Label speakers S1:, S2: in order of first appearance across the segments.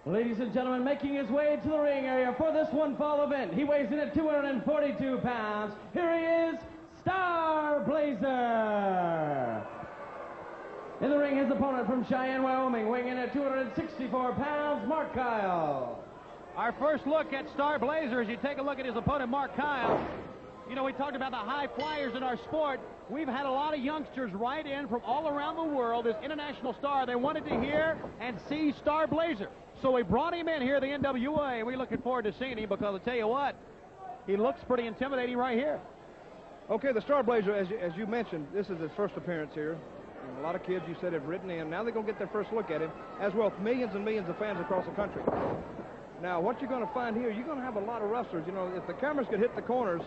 S1: Ladies and gentlemen, making his way to the ring area for this one fall event. He weighs in at 242 pounds. Here he is, Star Blazer. In the ring, his opponent from Cheyenne, Wyoming, weighing in at 264 pounds, Mark Kyle.
S2: Our first look at Star Blazer, as you take a look at his opponent, Mark Kyle. You know, we talked about the high flyers in our sport. We've had a lot of youngsters write in from all around the world, this international star. They wanted to hear and see Star Blazer. So we brought him in here at the NWA, and we're looking forward to seeing him because I'll tell you what, he looks pretty intimidating right here.
S3: Okay, the Star Blazer, as you mentioned, this is his first appearance here. And a lot of kids, you said, have written in. Now they're going to get their first look at him, as well as millions and millions of fans across the country. Now, what you're going to find here, you're going to have a lot of wrestlers. You know, if the cameras could hit the corners,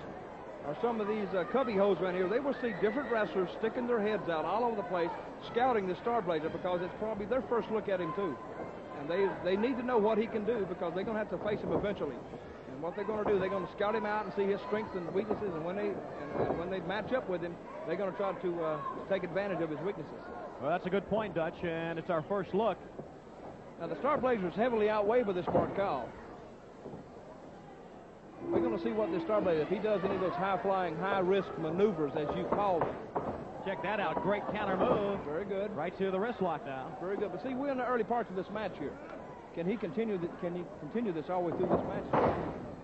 S3: or some of these cubby holes around here, they will see different wrestlers sticking their heads out all over the place, scouting the Star Blazer, because it's probably their first look at him, too. And they need to know what he can do, because they're going to have to face him eventually. And what they're going to do, they're going to scout him out and see his strengths and weaknesses, and when they match up with him, they're going to try to take advantage of his weaknesses.
S2: Well, that's a good point, Dutch, and it's our first look.
S3: Now, the Star Blazer is heavily outweighed by this Mark Kyle. We're going to see what this Star Blazer, if he does any of those high-flying, high-risk maneuvers, as you call them.
S2: Check that out. Great counter move.
S3: Very good.
S2: Right to the wrist lock now.
S3: Very good. But see, we're in the early parts of this match here. Can he continue this all the way through this match?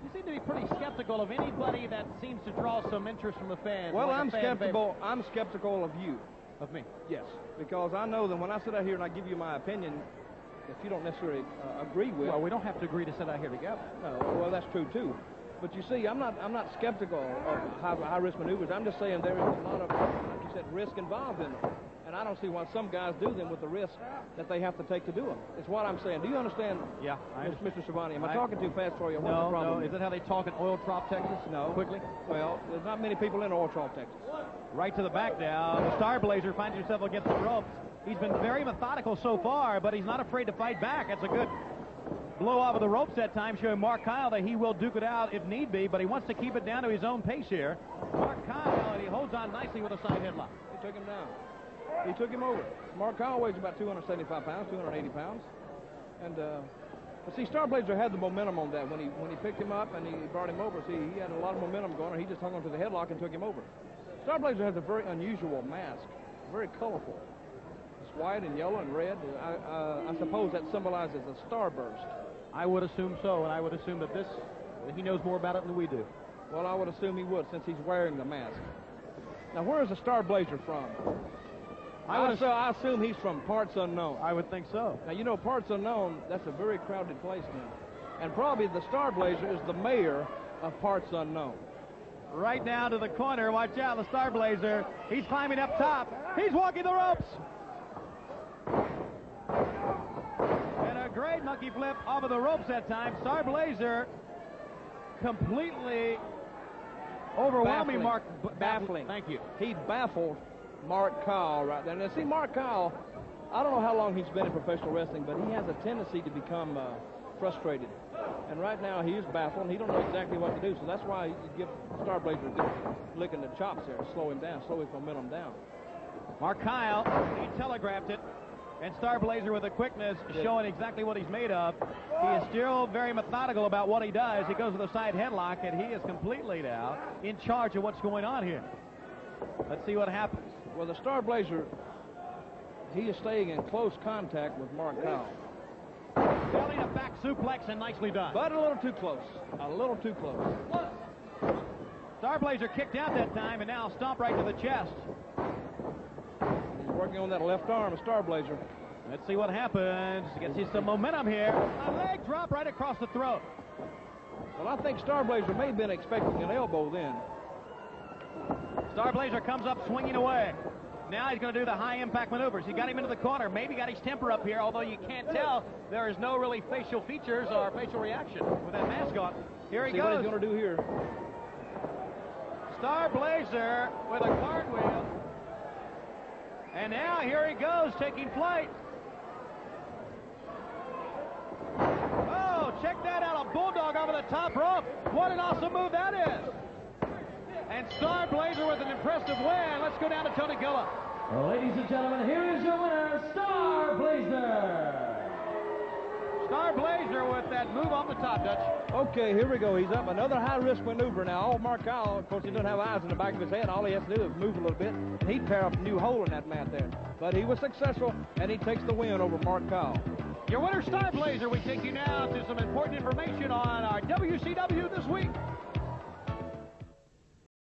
S2: You seem to be pretty skeptical of anybody that seems to draw some interest from the fans.
S3: Well,
S2: like
S3: I'm skeptical. I'm skeptical of you.
S2: Of me?
S3: Yes, because I know that when I sit out here and I give you my opinion, if you don't necessarily agree with.
S2: Well, we don't have to agree to sit out here together.
S3: No. Well, that's true too. But you see, I'm not skeptical of high-risk maneuvers. I'm just saying there is a lot of, like you said, risk involved in them. And I don't see why some guys do them with the risk that they have to take to do them. It's what I'm saying. Do you understand?
S2: Yeah,
S3: Mr. Schiavone? Am I talking too fast for you? What's the problem?
S2: No. Is that how they talk in Oil Trough, Texas?
S3: No.
S2: Quickly?
S3: Well, there's not many people in Oil Trough, Texas.
S2: Right to the back now. The Star Blazer finds himself against the ropes. He's been very methodical so far, but he's not afraid to fight back. That's a good blow off of the ropes that time, showing Mark Kyle that he will duke it out if need be, but he wants to keep it down to his own pace here. Mark Kyle, and he holds on nicely with a side headlock.
S3: He took him down. He took him over. Mark Kyle weighs about 275 pounds, 280 pounds. And, but see, Star Blazer had the momentum on that when he picked him up and he brought him over. See, he had a lot of momentum going, and he just hung onto the headlock and took him over. Star Blazer has a very unusual mask, very colorful. It's white and yellow and red. I suppose that symbolizes a starburst.
S2: I would assume so, and I would assume that he knows more about it than we do.
S3: Well, I would assume he would, since he's wearing the mask. Now, where is the Star Blazer from? I assume he's from parts unknown.
S2: I would think so.
S3: Now, you know, parts unknown, that's a very crowded place now. And probably the Star Blazer is the mayor of parts unknown.
S2: Right now to the corner. Watch out, the Star Blazer. He's climbing up top. He's walking the ropes. And a great monkey flip off of the ropes that time. Star Blazer completely overwhelming Mark.
S3: Baffling.
S2: Thank you.
S3: He baffled Mark Kyle right there. Now, see, Mark Kyle, I don't know how long he's been in professional wrestling, but he has a tendency to become frustrated. And right now, he is baffled, and he don't know exactly what to do. So that's why you give Star Blazer a good lick in the chops there, slow him down, slow his momentum down.
S2: Mark Kyle, he telegraphed it. And Star Blazer with the quickness showing exactly what he's made of. He is still very methodical about what he does. He goes with a side headlock, and he is completely now in charge of what's going on here. Let's see what happens.
S3: Well, the Star Blazer, he is staying in close contact with Mark Kyle.
S2: Belly to back suplex, and nicely done.
S3: But a little too close. A little too close.
S2: Star Blazer kicked out that time, and now stomp right to the chest.
S3: He's working on that left arm of Star Blazer.
S2: Let's see what happens. Gets you some momentum here. A leg drop right across the throat.
S3: Well, I think Star Blazer may have been expecting an elbow then.
S2: Star Blazer comes up swinging away. Now he's going to do the high-impact maneuvers. He got him into the corner. Maybe got his temper up here, although you can't tell. There is no really facial features or facial reaction with that mask on. Here he goes.
S3: See what he's going to do here.
S2: Star Blazer with a cartwheel. And now here he goes, taking flight. Oh, check that out, a bulldog over the top rope. What an awesome move that is. And Star Blazer with an impressive win. Let's go down to Tony Gilla.
S1: Well, ladies and gentlemen, here is your winner, Star Blazer.
S2: Star Blazer with that move on the top, Dutch.
S3: Okay, here we go. He's up. Another high-risk maneuver now. Oh, Mark Kyle, of course, he doesn't have eyes in the back of his head. All he has to do is move a little bit, and he'd tear up a new hole in that mat there. But he was successful, and he takes the win over Mark Kyle.
S2: Your winner, Star Blazer. We take you now to some important information on our WCW this week.